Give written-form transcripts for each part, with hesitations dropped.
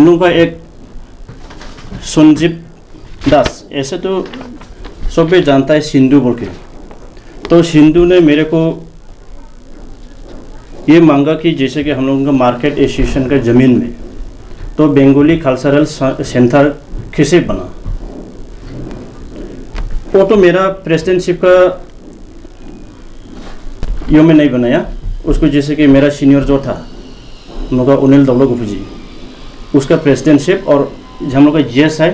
लोगों का एक संजीव दास, ऐसे तो सब भी जानता है सिंधु बोल के। तो सिंधु ने मेरे को ये मांगा कि जैसे कि हम लोगों का मार्केट एसोसिएशन का ज़मीन में तो बंगाली कल्चरल सेंटर कैसे बना। वो तो मेरा प्रेसिडेंटशिप का यो में नहीं बनाया उसको, जैसे कि मेरा सीनियर जो था हम लोग का अनिल दौलत जी, उसका प्रेसिडेंटशिप, और हम लोग का जीएस है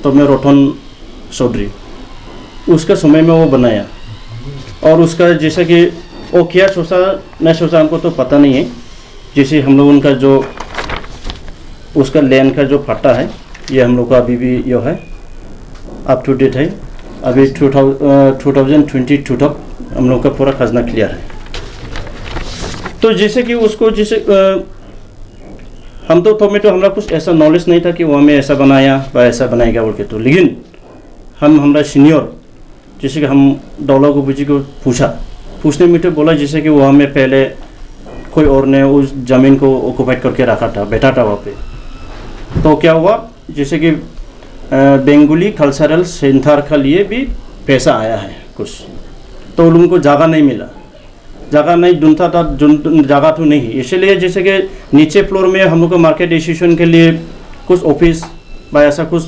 तो मैं रोटन चौधरी, उसका समय में वो बनाया। और उसका जैसे कि वो क्या सोचा नहीं सोचा हमको तो पता नहीं है। जैसे हम लोग उनका जो उसका लैंड का जो पट्टा है ये हम लोग का अभी भी यो है, अप टू डेट है। अभी 2022 तक हम लोग का पूरा खजना क्लियर है। तो जैसे कि उसको जैसे हम तो में तो हमारा कुछ ऐसा नॉलेज नहीं था कि वो हमें ऐसा बनाया या ऐसा बनाएगा बोल के। तो लेकिन हमारा सीनियर जैसे कि हम दौलत गुप्ता जी को पूछने में तो बोला जैसे कि वो हमें पहले कोई और ने उस ज़मीन को ऑक्यूपाइड करके रखा था, बैठा था वहाँ पे। तो क्या हुआ जैसे कि बंगाली कल्चरल सेंटर के लिए भी पैसा आया है कुछ, तो उन लोगों को जगह नहीं मिला, जगह नहीं ढूंढता था, जगह तो नहीं, इसलिए जैसे कि नीचे फ्लोर में हम लोग को मार्केट एसोसिएशन के लिए कुछ ऑफिस या ऐसा कुछ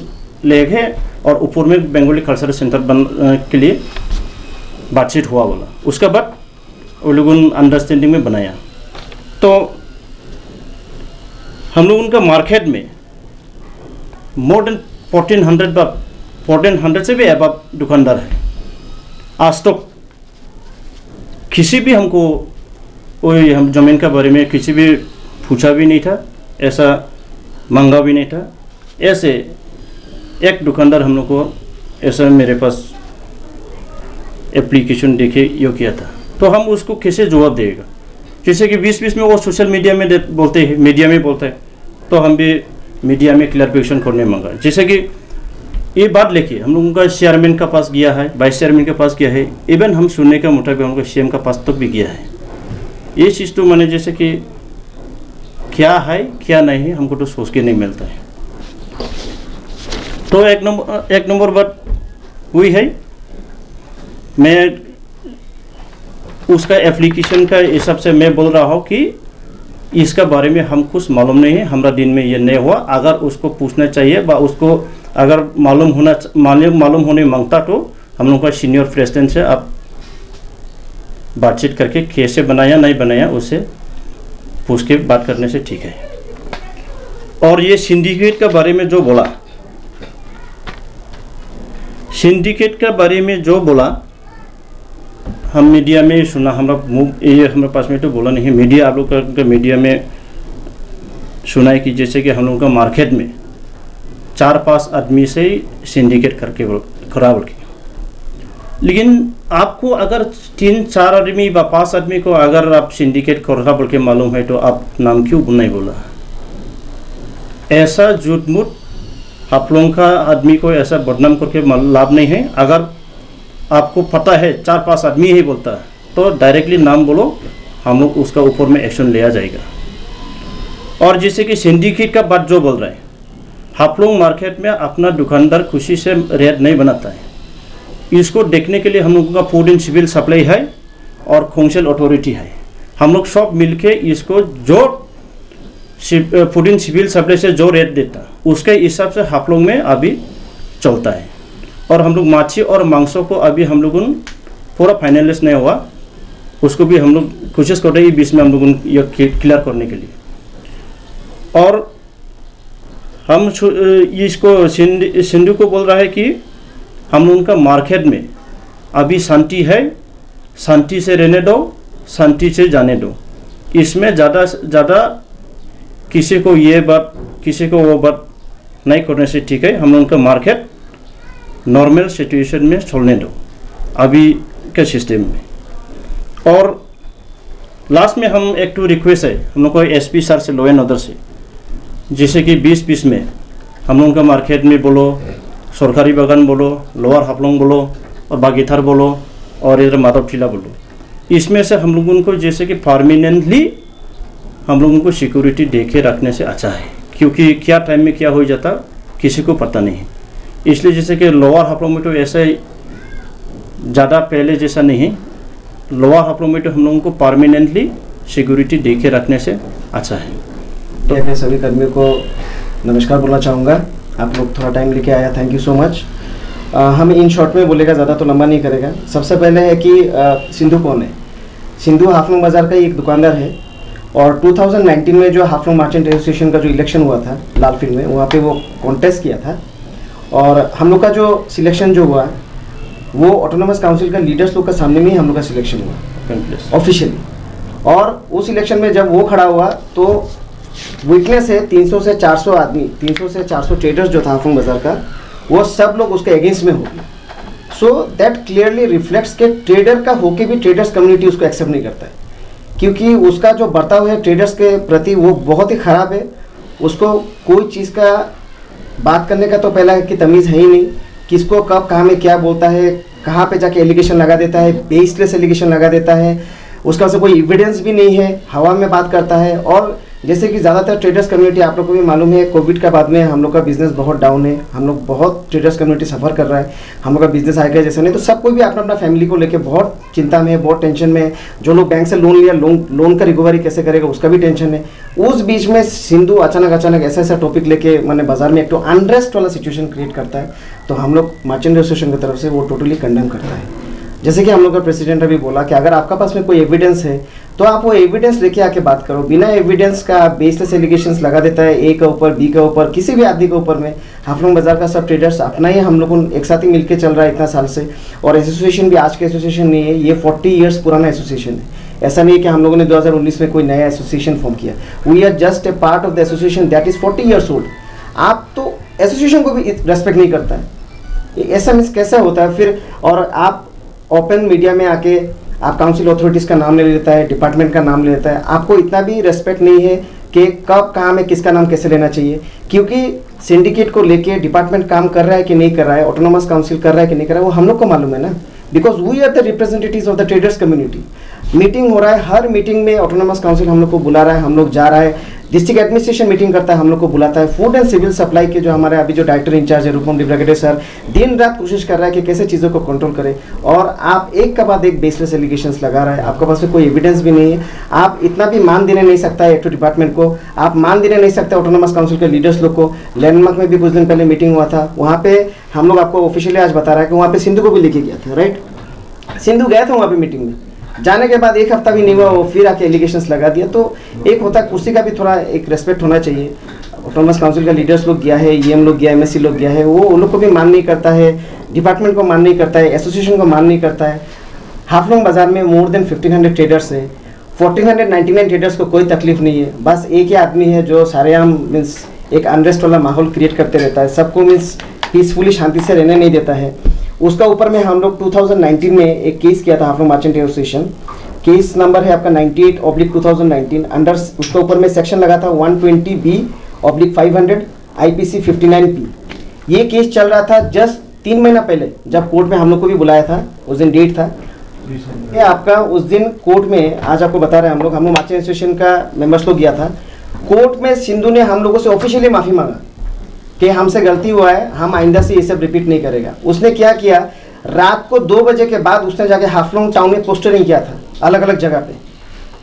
ले गए, और ऊपर में बंगाली कल्चरल सेंटर के लिए बातचीत हुआ बोला। उसके बाद वो लोगों ने अंडरस्टैंडिंग में बनाया। तो हम लोग उनका मार्केट में मोर देन 1400 से भी अबव दुकानदार है। आज तक किसी भी हमको वही हम ज़मीन के बारे में किसी भी पूछा भी नहीं था, ऐसा मांगा भी नहीं था। ऐसे एक दुकानदार हम लोग को ऐसा मेरे पास एप्लीकेशन देके यो किया था, तो हम उसको कैसे जवाब देगा। जैसे कि 2020 में वो सोशल मीडिया में बोलते हैं, मीडिया में बोलते हैं, तो हम भी मीडिया में क्लैरिफिकेशन करने मांगा। जैसे कि ये बात लेके हम लोगों का चेयरमैन का पास गया है, वाइस चेयरमैन के पास गया है, इवन हम सुनने के मुताबिक हमको सीएम का पास तक भी गया है। ये चीज़ तो मैंने जैसे कि क्या है क्या नहीं है हमको तो सोच के नहीं मिलता है। तो एक नंबर बात हुई है, मैं उसका एप्लीकेशन का हिसाब से मैं बोल रहा हूँ कि इसका बारे में हम कुछ मालूम नहीं है, हमारा दिन में ये नहीं हुआ। अगर उसको पूछना चाहिए व उसको अगर मालूम होने मांगता तो हम लोग का सीनियर प्रेसिडेंट से आप बातचीत करके कैसे बनाया नहीं बनाया उससे पूछ के बात करने से ठीक है। और ये सिंडिकेट के बारे में जो बोला, सिंडिकेट के बारे में जो बोला हम मीडिया में सुना, ये हमारे पास में तो बोला नहीं, मीडिया आप लोग का मीडिया में सुना है कि जैसे कि हम लोगों का मार्केट में 4-5 आदमी से सिंडिकेट करके खड़ा बोल के। लेकिन आपको अगर 3-4 आदमी व 5 आदमी को अगर आप सिंडिकेट कर रहा बोल के मालूम है तो आप नाम क्यों नहीं बोला। ऐसा झूठ मूठ आप लोगों का आदमी को ऐसा बदनाम करके लाभ नहीं है। अगर आपको पता है 4-5 आदमी ही बोलता है तो डायरेक्टली नाम बोलो, हम लोग उसका ऊपर में एक्शन लिया जाएगा। और जैसे कि सिंडिकेट का बात जो बोल रहे हैं, आप लोग मार्केट में अपना दुकानदार खुशी से रेट नहीं बनाता है। इसको देखने के लिए हम लोगों का फूड एंड सिविल सप्लाई है और खोंगसेल अथॉरिटी है। हम लोग सब मिलके इसको जो फूड एंड सिविल सप्लाई से जो रेट देता उसके हिसाब से आप लोग में अभी चलता है। और हम लोग मच्छी और मांसों को अभी हम लोगों पूरा फाइनलाइज नहीं हुआ, उसको भी हम लोग कोशिश कर रहे हैं बीच में हम लोगों ये क्लियर करने के लिए। और हम इसको सिंधु को बोल रहा है कि हम लोगों का मार्केट में अभी शांति है, शांति से रहने दो, शांति से जाने दो। इसमें ज़्यादा से ज़्यादा किसी को ये बात किसी को वो बात नहीं करने से ठीक है। हम लोगों का मार्केट नॉर्मल सिचुएशन में चलने दो अभी के सिस्टम में। और लास्ट में हम एक तो रिक्वेस्ट है हम लोग को एसपी सर से, लॉ एंड ऑर्डर से, जैसे कि 2020 में हम लोगों का मार्केट में बोलो, सरकारी बागान बोलो, लोअर हाफलोंग बोलो और बागीथार बोलो और इधर माधवटीला बोलो, इसमें से हम लोगों को जैसे कि परमानेंटली हम लोगों को सिक्योरिटी दे के रखने से अच्छा है क्योंकि क्या टाइम में क्या हो जाता किसी को पता नहीं। इसलिए जैसे कि लोअर हाफलोंग में तो ऐसे ज़्यादा पहले जैसा नहीं है। लोअर हाफलोंग में तो हम लोगों को परमानेंटली सिक्योरिटी दे के रखने से अच्छा है। तो मैं सभी कर्मियों को नमस्कार बोलना चाहूँगा। आप लोग थोड़ा टाइम लेके आया, थैंक यू सो मच। हम इन शॉर्ट में बोलेगा, ज़्यादा तो लंबा नहीं करेगा। सबसे पहले है कि सिंधु कौन है। सिंधु हाफलोंग बाज़ार का एक दुकानदार है और 2019 में जो हाफलोंग मर्चेंट एसोसिएशन का जो इलेक्शन हुआ था लाल फील्ड में, वहाँ पे वो कॉन्टेस्ट किया था और हम लोग का जो सिलेक्शन जो हुआ वो ऑटोनोमस काउंसिल का लीडर्स लोग का सामने में ही हम लोग का सिलेक्शन हुआ ऑफिशियली। और उस इलेक्शन में जब वो खड़ा हुआ तो विटनेस है 300 से 400 आदमी, 300 से 400 ट्रेडर्स जो था हाफलोंग बाज़ार का, वो सब लोग उसके अगेंस्ट में हो गए। सो दैट क्लियरली रिफ्लेक्ट्स के ट्रेडर का होके भी ट्रेडर्स कम्युनिटी उसको एक्सेप्ट नहीं करता है, क्योंकि उसका जो बर्ताव है ट्रेडर्स के प्रति वो बहुत ही ख़राब है। उसको कोई चीज़ का बात करने का तो पहला कि तमीज़ है ही नहीं, किसको कब कहाँ में क्या बोलता है, कहाँ पे जाके एलिगेशन लगा देता है, बेसलेस एलिगेशन लगा देता है, उसका से कोई एविडेंस भी नहीं है, हवा में बात करता है। और जैसे कि ज़्यादातर ट्रेडर्स कम्युनिटी आप लोग को भी मालूम है, कोविड का बाद में हम लोग का बिज़नेस बहुत डाउन है, हम लोग बहुत ट्रेडर्स कम्युनिटी सफ़र कर रहा है, हम लोग का बिज़नेस आएगा जैसे नहीं, तो सब कोई भी अपना अपना फैमिली को लेके बहुत चिंता में है, बहुत टेंशन में है। जो लोग बैंक से लोन लिया, लोन का रिकवरी कैसे करेगा उसका भी टेंशन है। उस बीच में सिंधु अचानक ऐसा ऐसा टॉपिक लेके मैंने बाजार में एक तो अनरेस्ट वाला सिचुएशन क्रिएट करता है, तो हम लोग मर्चेंट एसोसिएशन की तरफ से वो टोटली कंडेम करता है। जैसे कि हम लोग का प्रेसिडेंट अभी बोला कि अगर आपका पास में कोई एविडेंस है तो आप वो एविडेंस लेके आके बात करो। बिना एविडेंस का बेसलेस एलिगेशंस लगा देता है ए के ऊपर, बी के ऊपर, किसी भी आदमी के ऊपर में। हाफलोंग बाजार का सब ट्रेडर्स अपना ही हम लोग एक साथ ही मिलके चल रहा है इतना साल से, और एसोसिएशन भी आज का एसोसिएशन नहीं है, ये 40 ईयर्स पुराना एसोसिएशन है। ऐसा नहीं है कि हम लोगों ने 2019 में कोई नया एसोसिएशन फॉर्म किया। We are just a part of the association that is 40 years old. आप तो एसोसिएशन को भी रेस्पेक्ट नहीं करता है, ऐसा मीन्स कैसा होता है फिर। और आप ओपन मीडिया में आके आप काउंसिल अथॉरिटीज़ का नाम ले लेता है, डिपार्टमेंट का नाम ले लेता है। आपको इतना भी रेस्पेक्ट नहीं है कि कब कहाँ में किसका नाम कैसे लेना चाहिए, क्योंकि सिंडिकेट को लेके डिपार्टमेंट काम कर रहा है कि नहीं कर रहा है, ऑटोनोमस काउंसिल कर रहा है कि नहीं कर रहा है, वो हम लोग को मालूम है ना, because we are the representatives of the traders community. Meeting हो रहा है, हर मीटिंग में ऑटोनोमस काउंसिल हम लोग को बुला रहा है, हम लोग जा रहा है। डिस्ट्रिक्ट एडमिनिस्ट्रेशन मीटिंग करता है, हम लोग को बुलाता है। फूड एंड सिविल सप्लाई के जो हमारे अभी जो डायरेक्टर इंचार्ज है रूपम डिब्रागडे सर, दिन रात कोशिश कर रहा है कि कैसे चीज़ों को कंट्रोल करे। और आप एक के बाद एक बेसलेस एलिगेशंस लगा रहा है, आपके पास में कोई एविडेंस भी नहीं है। आप इतना भी मान देने नहीं सकता है एक तो डिपार्टमेंट को, आप मान देने नहीं सकते ऑटोनोमस काउंसिल के लीडर्स लोग को। लैंडमार्क में भी कुछ दिन पहले मीटिंग हुआ था, वहाँ पे हम लोग आपको ऑफिशियली आज बता रहा है कि वहाँ पे सिंधु को भी लेके गया था, राइट। सिंधु गया था वहाँ पे मीटिंग में, जाने के बाद एक हफ्ता भी नहीं हुआ वो फिर आके एलिगेशंस लगा दिया। तो एक होता है कुर्सी का भी थोड़ा एक रेस्पेक्ट होना चाहिए। ऑटोनोमस काउंसिल का लीडर्स लोग गया है, ईएम लोग गया है, एमएससी लोग गया है, वो उन लोग को भी मान नहीं करता है, डिपार्टमेंट को मान नहीं करता है, एसोसिएशन को मान नहीं करता है। हाफलोंग बाजार में मोर देन 1500 ट्रेडर्स है, 1499 ट्रेडर्स को कोई तकलीफ नहीं है। बस एक ही आदमी है जो सारेआम मीन्स एक अनरेस्ट वाला माहौल क्रिएट करते रहता है, सबको मीन्स पीसफुली शांति से रहने नहीं देता है। उसका ऊपर में हम लोग 2019 में एक केस किया था Haflong merchant association, case number है आपका 98/2019। अंडर उसके ऊपर में सेक्शन लगा था 120B/500 IPC 59P। ये केस चल रहा था जस्ट 3 महीना पहले, जब कोर्ट में हम लोग को भी बुलाया था, उस दिन डेट था ये आपका। उस दिन कोर्ट में आज आपको बता रहे हैं हम लोग मर्चेंट एसोसिएशन का मेंबर्स लोग गया था कोर्ट में। सिंधु ने हम लोगों से ऑफिशियली माफ़ी मांगा कि हमसे गलती हुआ है, हम आइंदा से ये सब रिपीट नहीं करेगा। उसने क्या किया, रात को 2 बजे के बाद उसने जाके हाफलोंग टाउन में पोस्टरिंग किया था अलग अलग जगह पे।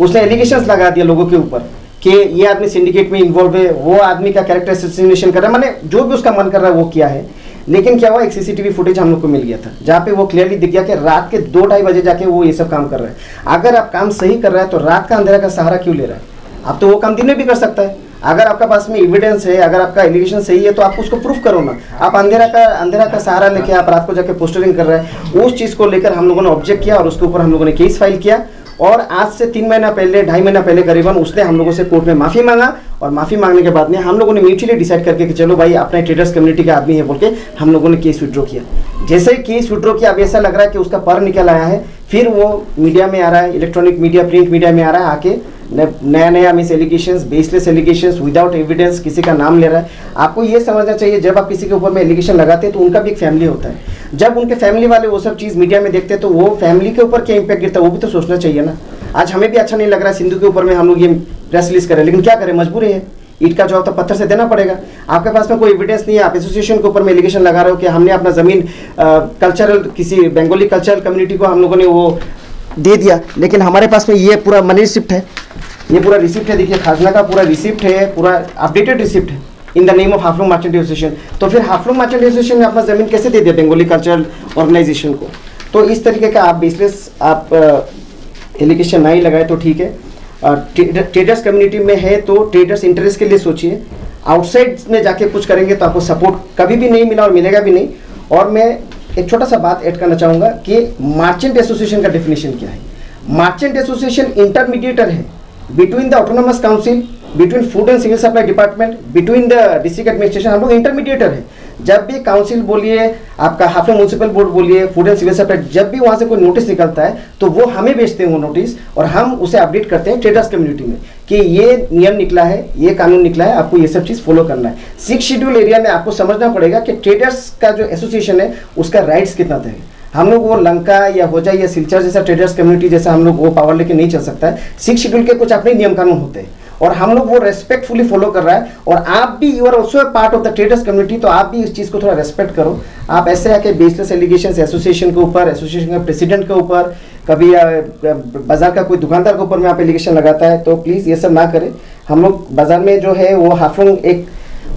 उसने एलिगेशंस लगा दिया लोगों के ऊपर कि ये आदमी सिंडिकेट में इन्वॉल्व है, वो आदमी का कैरेक्टर असैसिनेशन कर रहा है, माने जो भी उसका मन कर रहा है वो किया है। लेकिन क्या हुआ, एक सीसीटीवी फुटेज हम लोग को मिल गया था जहाँ पे वो क्लियरली दिख गया कि रात के 2-2:30 बजे जाके वो ये सब काम कर रहा है। अगर आप काम सही कर रहा है तो रात का अंधेरा का सहारा क्यों ले रहा है? आप तो वो काम दिन में भी कर सकता है। अगर आपका पास में एविडेंस है, अगर आपका एलिगेशन सही है तो आप उसको प्रूफ करो ना। आप अंधेरा का सहारा लेके आप रात को जाके पोस्टरिंग कर रहे हैं। उस चीज़ को लेकर हम लोगों ने ऑब्जेक्ट किया और उसके ऊपर हम लोगों ने केस फाइल किया। और आज से 3 महीना पहले, 2.5 महीना पहले करीबन उसने हम लोगों से कोर्ट में माफ़ी मांगा। और माफ़ी मांगने के बाद में हम लोगों ने म्यूचुअली डिसाइड करके कि चलो भाई अपने ट्रेडर्स कम्युनिटी का आदमी है बोल के हम लोगों ने केस विड्रॉ किया। जैसे ही केस विड्रॉ किया, अब ऐसा लग रहा है कि उसका पर निकल आया है, फिर वो मीडिया में आ रहा है, इलेक्ट्रॉनिक मीडिया, प्रिंट मीडिया में आ रहा है, आके नया miss allegations, baseless allegations, without evidence किसी का नाम ले रहा है। आपको ये समझना चाहिए, जब आप किसी के ऊपर में एलिगेशन लगाते हैं तो उनका भी एक फैमिली होता है। जब उनके फैमिली वाले वो सब चीज़ मीडिया में देखते हैं तो वो फैमिली के ऊपर क्या इंपैक्ट गिरता है वो भी तो सोचना चाहिए ना। आज हमें भी अच्छा नहीं लग रहा है सिंधु के ऊपर में हम लोग ये प्रेस रिलीज करें, लेकिन क्या करें, मजबूरी है। ईंट का जवाब तो पत्थर से देना पड़ेगा। आपके पास में कोई एविडेंस नहीं है, आप एसोसिएशन के ऊपर में एलिगेशन लगा रहे हो कि हमने अपना ज़मीन कल्चरल किसी बंगाली कल्चरल कम्युनिटी को हम लोगों ने वो दे दिया, लेकिन हमारे पास में ये पूरा मनी रिसिप्ट है, ये पूरा रिसिप्ट है, देखिए खाजना का पूरा रिसिप्ट है, पूरा अपडेटेड रिसिप्ट है in the name of Haflong merchant association. तो फिर हाफलोंग मर्चेंट एसोसिएशन ने अपना ज़मीन कैसे दे दिया बंगाली कल्चरल ऑर्गेनाइजेशन को? तो इस तरीके का आप बेसलेस आप एलिगेशन नहीं लगाए तो ठीक है। ट्रेडर्स कम्युनिटी में है तो ट्रेडर्स इंटरेस्ट के लिए सोचिए, आउटसाइड में जाके कुछ करेंगे तो आपको सपोर्ट कभी भी नहीं मिला और मिलेगा भी नहीं। और मैं एक छोटा सा बात ऐड करना चाहूँगा कि मर्चेंट एसोसिएशन का डेफिनेशन क्या है। मर्चेंट एसोसिएशन इंटरमीडिएटर है between the autonomous council, between food and civil supply department, between the district administration. हम लोग इंटरमीडिएटर है। जब भी काउंसिल बोलिए, आपका हाफलोंग म्यूनसिपल बोर्ड बोलिए, फूड एंड सिविल सप्लाई, जब भी वहाँ से कोई नोटिस निकलता है तो वो हमें भेजते हैं वो नोटिस, और हम उसे अपडेट करते हैं ट्रेडर्स कम्युनिटी में कि ये नियम निकला है, ये कानून निकला है, आपको ये सब चीज़ फॉलो करना है। 6 शेड्यूल एरिया में आपको समझना पड़ेगा कि ट्रेडर्स का जो एसोसिएशन है उसका राइट्स कितना तय है। हम लोग वो लंका या होजा या सिलचर जैसा ट्रेडर्स कम्युनिटी जैसा हम लोग वो पावर लेके नहीं चल सकता है। 6 शेड्यूल के कुछ अपने नियम कानून होते हैं और हम लोग वो रेस्पेक्टफुली फॉलो कर रहा है। और आप भी you are also part of the traders community, तो आप भी इस चीज़ को थोड़ा रेस्पेक्ट करो। आप ऐसे आके बेसलेस एलिगेशन एसोसिएशन के ऊपर, एसोसिएशन के प्रेसिडेंट के ऊपर, कभी बाजार का कोई दुकानदार के ऊपर में आप एलिगेशन लगाता है तो प्लीज़ ये सब ना करें। हम लोग बाजार में जो है वो हाफलोंग एक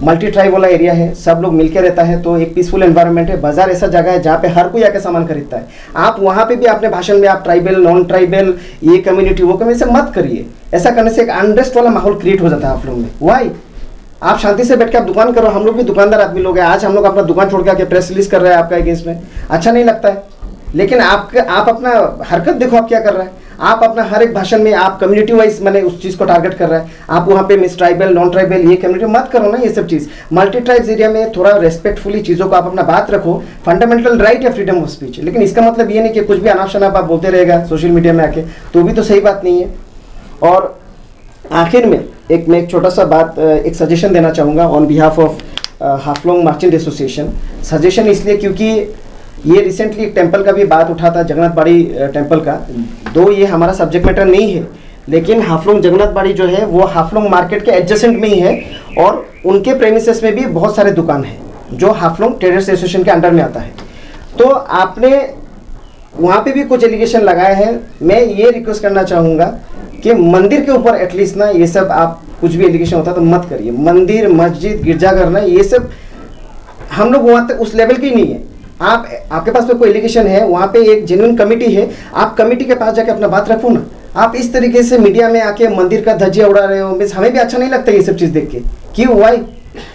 मल्टी ट्राइब वाला एरिया है, सब लोग मिलकर रहता है, तो एक पीसफुल एनवायरनमेंट है। बाजार ऐसा जगह है जहाँ पे हर कोई आके सामान खरीदता है। आप वहाँ पे भी अपने भाषण में आप ट्राइबल, नॉन ट्राइबल, ये कम्युनिटी, वो कम्युनिटी से मत करिए। ऐसा करने से एक अनरेस्ट वाला माहौल क्रिएट हो जाता है आप लोगों में। वाई आप शांति से बैठ के आप दुकान करो। हम लोग भी दुकानदार आदमी लोग हैं। आज हम लोग अपना दुकान छोड़ के आके प्रेस रिलीज कर रहे हैं आपका अगेंस्ट में, अच्छा नहीं लगता है, लेकिन आप अपना हरकत देखो आप क्या कर रहे हैं। आप अपना हर एक भाषण में आप कम्युनिटी वाइज मैंने उस चीज़ को टारगेट कर रहा है। आप वहाँ पे मिस ट्राइबल, नॉन ट्राइबल, ये कम्युनिटी मत करो ना ये सब चीज़। मल्टी ट्राइब्स एरिया में थोड़ा रेस्पेक्टफुली चीज़ों को आप अपना बात रखो। फंडामेंटल राइट है फ्रीडम ऑफ स्पीच, लेकिन इसका मतलब ये नहीं कि कुछ भी अनाप शनाप आप बोलते रहेगा सोशल मीडिया में आके, तो भी तो सही बात नहीं है। और आखिर में मैं एक छोटा सा बात, एक सजेशन देना चाहूँगा on behalf of Haflong merchant association. Suggestion इसलिए क्योंकि ये रिसेंटली एक टेंपल का भी बात उठा था, जगन्नाथ बाड़ी टेंपल का। दो ये हमारा सब्जेक्ट मैटर नहीं है, लेकिन हाफलोंग जगन्नाथ बाड़ी जो है वो हाफलोंग मार्केट के एडजेसेंट में ही है, और उनके प्रेमिसेस में भी बहुत सारे दुकान हैं जो हाफलोंग ट्रेडर्स एसोसिएशन के अंडर में आता है। तो आपने वहाँ पे भी कुछ एलिगेशन लगाए हैं। मैं ये रिक्वेस्ट करना चाहूँगा कि मंदिर के ऊपर एटलीस्ट ना ये सब आप कुछ भी एलिगेशन होता है तो मत करिए। मंदिर, मस्जिद, गिरजाघर ना, ये सब हम लोग वहाँ तक उस लेवल की नहीं है। आपके पास में कोई एलिगेशन है, वहाँ पे एक जेन्युइन कमेटी है, आप कमेटी के पास जाके अपना बात रखो ना। आप इस तरीके से मीडिया में आके मंदिर का धज्जिया उड़ा रहे हो, मीन्स हमें भी अच्छा नहीं लगता ये सब चीज़ देख के। क्यों, वाई?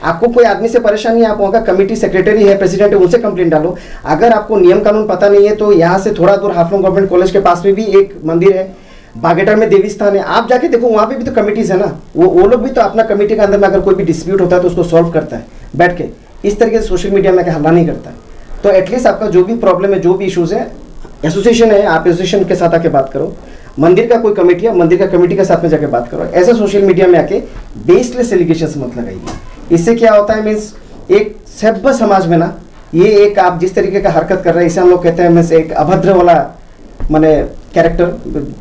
आपको कोई आदमी से परेशानी है, आप वहाँ का कमेटी सेक्रेटरी है, प्रेसिडेंट है, उनसे कंप्लेंट डालो। अगर आपको नियम कानून पता नहीं है तो यहाँ से थोड़ा दूर हाफलोंग गवर्नमेंट कॉलेज के पास में भी एक मंदिर है, बागेटर में देवी स्थान है, आप जाके देखो, वहाँ पे भी तो कमिटीज़ है ना। वो लोग भी तो अपना कमेटी के अंदर में अगर कोई भी डिस्प्यूट होता है तो उसको सॉल्व करता है बैठ के। इस तरीके से सोशल मीडिया में हल्ला नहीं करता है। तो एटलीस्ट आपका जो भी प्रॉब्लम है, जो भी इश्यूज़ है, एसोसिएशन है, आप एसोसिएशन के साथ आके बात करो। मंदिर का कोई कमेटी है, मंदिर का कमेटी के साथ में जाके बात करो। ऐसे सोशल मीडिया में आके बेसलेस एलिगेशंस मत लगाइए। इससे क्या होता है, मीन्स एक सभ्य समाज में ना, ये एक आप जिस तरीके का हरकत कर रहे हैं, इसे हम लोग कहते हैं मीन्स एक अभद्र वाला माने कैरेक्टर।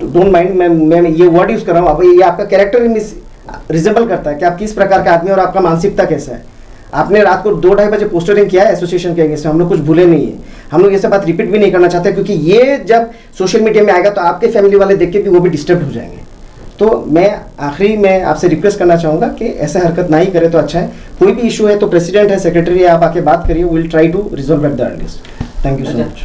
डोंट माइंड, मैं ये वर्ड यूज़ कर रहा हूँ। अब ये आपका कैरेक्टर मीन्स रिजेबल करता है कि आप किस प्रकार का आदमी और आपका मानसिकता कैसा है। आपने रात को 2-2:30 बजे पोस्टरिंग किया है एसोसिएशन के अगेंस्ट में, हम लोग कुछ भूले नहीं है। हम लोग ये सब बात रिपीट भी नहीं करना चाहते, क्योंकि ये जब सोशल मीडिया में आएगा तो आपके फैमिली वाले देख के भी वो भी डिस्टर्ब हो जाएंगे। तो मैं आखिरी में आपसे रिक्वेस्ट करना चाहूँगा कि ऐसा हरकत ना ही करे तो अच्छा है। कोई भी इशू है तो प्रेसिडेंट है, सेक्रेटरी है, आप आके बात करिए। Will try to resolve at the earliest. Thank you so much.